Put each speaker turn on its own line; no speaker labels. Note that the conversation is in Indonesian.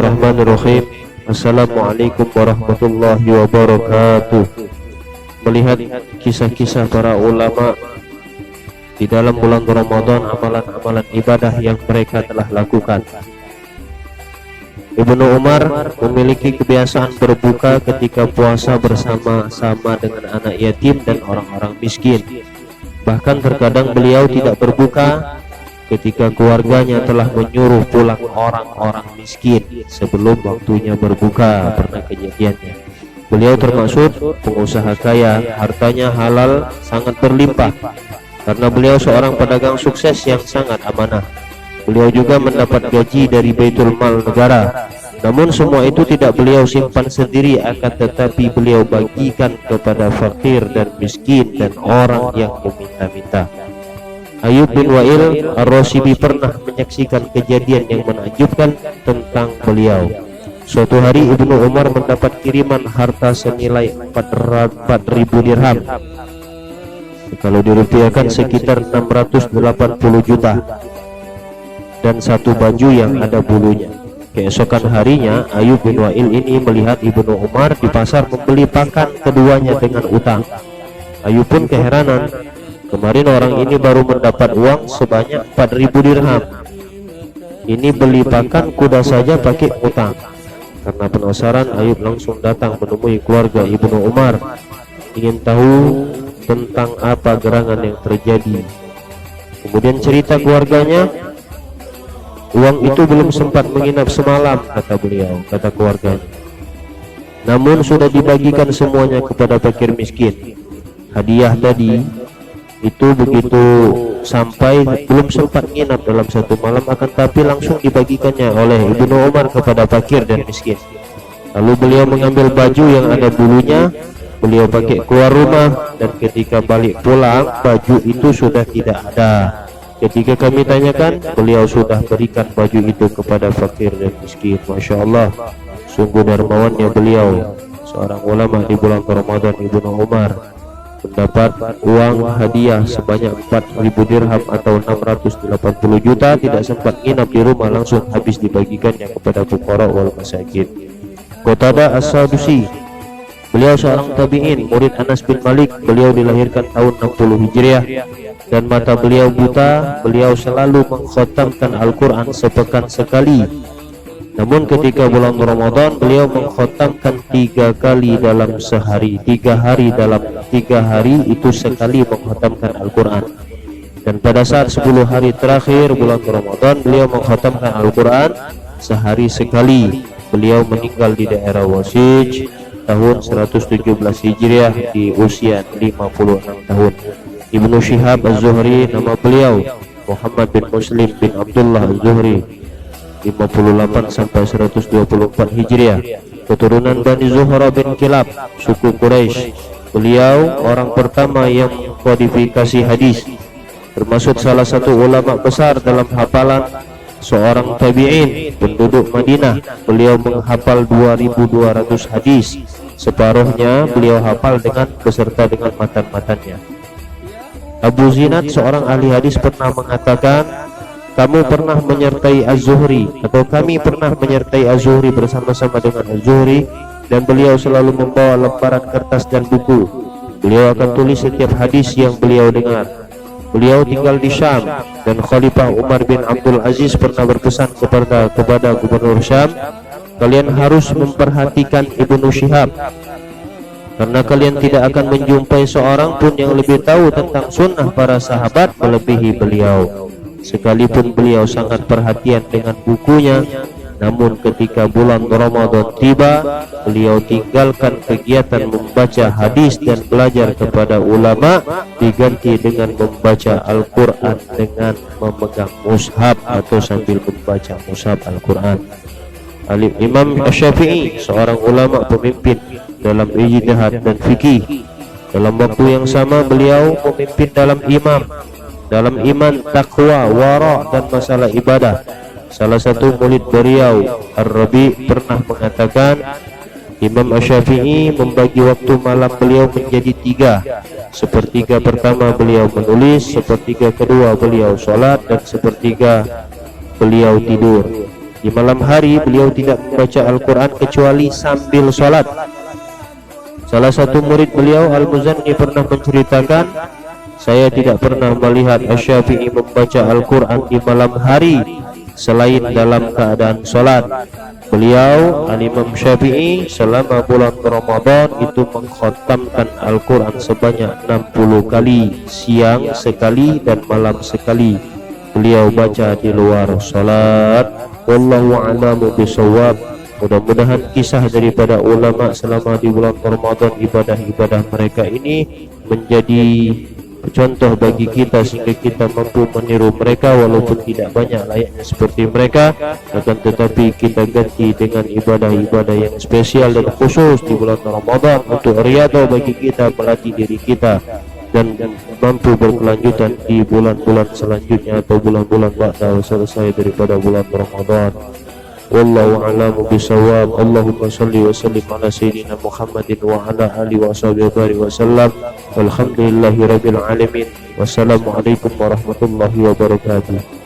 Bismillahirrahmanirrahim. Assalamualaikum warahmatullahi wabarakatuh. Melihat kisah-kisah para ulama di dalam bulan Ramadan, amalan-amalan ibadah yang mereka telah lakukan. Ibnu Umar memiliki kebiasaan berbuka ketika puasa bersama-sama dengan anak yatim dan orang-orang miskin. Bahkan terkadang beliau tidak berbuka ketika keluarganya telah menyuruh pulang orang-orang miskin sebelum waktunya berbuka. Pernah kejadiannya. Beliau termasuk pengusaha kaya, hartanya halal sangat berlimpah karena beliau seorang pedagang sukses yang sangat amanah. Beliau juga mendapat gaji dari Baitul Mal negara. Namun semua itu tidak beliau simpan sendiri, akan tetapi beliau bagikan kepada fakir dan miskin dan orang yang meminta-minta. Ayyub bin Wa'il Ar-Rasibi pernah menyaksikan kejadian yang menakjubkan tentang beliau. Suatu hari Ibnu Umar mendapat kiriman harta senilai 4.000 dirham. Kalau dirupiahkan sekitar 680 juta dan satu baju yang ada bulunya. Keesokan harinya Ayyub bin Wa'il ini melihat Ibnu Umar di pasar membeli pakan keduanya dengan utang. Ayyub pun keheranan. Kemarin orang ini baru mendapat uang sebanyak 4.000 dirham. Ini beli pakan kuda saja pakai utang. Karena penasaran, Ayyub langsung datang menemui keluarga Ibnu Umar, ingin tahu tentang apa gerangan yang terjadi. Kemudian cerita keluarganya, uang itu belum sempat menginap semalam, kata beliau, kata keluarganya. Namun sudah dibagikan semuanya kepada fakir miskin. Hadiah tadi itu begitu sampai belum sempat nginap dalam satu malam, akan tapi langsung dibagikannya oleh Ibnu Umar kepada fakir dan miskin. Lalu beliau mengambil baju yang ada bulunya, beliau pakai keluar rumah, dan ketika balik pulang baju itu sudah tidak ada. Ketika kami tanyakan, beliau sudah berikan baju itu kepada fakir dan miskin. Masya Allah, sungguh dermawannya beliau, seorang ulama di bulan Ramadan. Ibnu Umar mendapat uang hadiah sebanyak 4.000 dirham atau 680 juta, tidak sempat nginap di rumah, langsung habis dibagikannya kepada fuqara wal masakin. Qatadah As-Sadusi, beliau seorang tabi'in, murid Anas bin Malik. Beliau dilahirkan tahun 60 Hijriah dan mata beliau buta. Beliau selalu mengkhatamkan Al-Quran sepekan sekali. Namun ketika bulan Ramadan beliau mengkhatamkan 3 kali dalam sehari. 3 hari dalam 3 hari itu sekali mengkhatamkan Al-Quran. Dan pada saat 10 hari terakhir bulan Ramadan beliau mengkhatamkan Al-Quran sehari sekali. Beliau meninggal di daerah Wasij tahun 117 Hijriah di usia 56 tahun. Ibnu Syihab Az-Zuhri, nama beliau Muhammad bin Muslim bin Abdullah Az-Zuhri, 58 sampai 124 Hijriah, keturunan Bani Zuhra bin Kilab, suku Quraisy. Beliau orang pertama yang mengkodifikasi hadis, termasuk salah satu ulama besar dalam hafalan, seorang tabi'in penduduk Madinah. Beliau menghafal 2.200 hadis, separuhnya beliau hafal dengan beserta dengan matan-matannya. Abu Zinad, seorang ahli hadis, pernah mengatakan, kamu pernah menyertai Az-Zuhri atau kami pernah menyertai Az-Zuhri bersama-sama dengan Az-Zuhri, dan beliau selalu membawa lembaran kertas dan buku. Beliau akan tulis setiap hadis yang beliau dengar. Beliau tinggal di Syam dan Khalifah Umar bin Abdul Aziz pernah berpesan kepada gubernur Syam, kalian harus memperhatikan Ibnu Syihab karena kalian tidak akan menjumpai seorang pun yang lebih tahu tentang sunnah para sahabat melebihi beliau. Sekalipun beliau sangat perhatian dengan bukunya, namun ketika bulan Ramadan tiba, beliau tinggalkan kegiatan membaca hadis dan belajar kepada ulama, diganti dengan membaca Al-Quran dengan memegang mushaf atau sambil membaca mushaf Al-Quran. Imam Asy-Syafi'i, seorang ulama pemimpin dalam ijtihad dan fikih. Dalam waktu yang sama beliau memimpin dalam iman, takwa, wara, dan masalah ibadah. Salah satu murid beliau, Ar-Rabi, pernah mengatakan Imam Asy-Syafi'i membagi waktu malam beliau menjadi 3. Sepertiga pertama beliau menulis, sepertiga kedua beliau sholat, dan sepertiga beliau tidur. Di malam hari beliau tidak membaca Al-Quran kecuali sambil sholat. Salah satu murid beliau Al-Muzanni pernah menceritakan, saya tidak pernah melihat Asy-Syafi'i membaca Al-Quran di malam hari selain dalam keadaan sholat. Beliau Al-Imam Syafi'i selama bulan Ramadan itu mengkhatamkan Al-Quran sebanyak 60 kali, siang sekali dan malam sekali. Beliau baca di luar sholat. Wallahu a'lamu bishawab. Mudah-mudahan kisah daripada ulama selama di bulan Ramadan, ibadah-ibadah mereka ini menjadi contoh bagi kita sehingga kita mampu meniru mereka, walaupun tidak banyak layaknya seperti mereka, akan tetapi kita ganti dengan ibadah-ibadah yang spesial dan khusus di bulan Ramadan untuk riyadhah bagi kita, melatih diri kita dan mampu berkelanjutan di bulan-bulan selanjutnya atau bulan-bulan ba'da selesai daripada bulan Ramadan. Wallahu a'lamu bishawab. Allahumma shalli wa sallim ala sayyidina Muhammadin wa ala alihi wa sahbihi wa sallam. Walhamdulillahi rabbil alamin. Wassalamualaikum warahmatullahi wabarakatuh.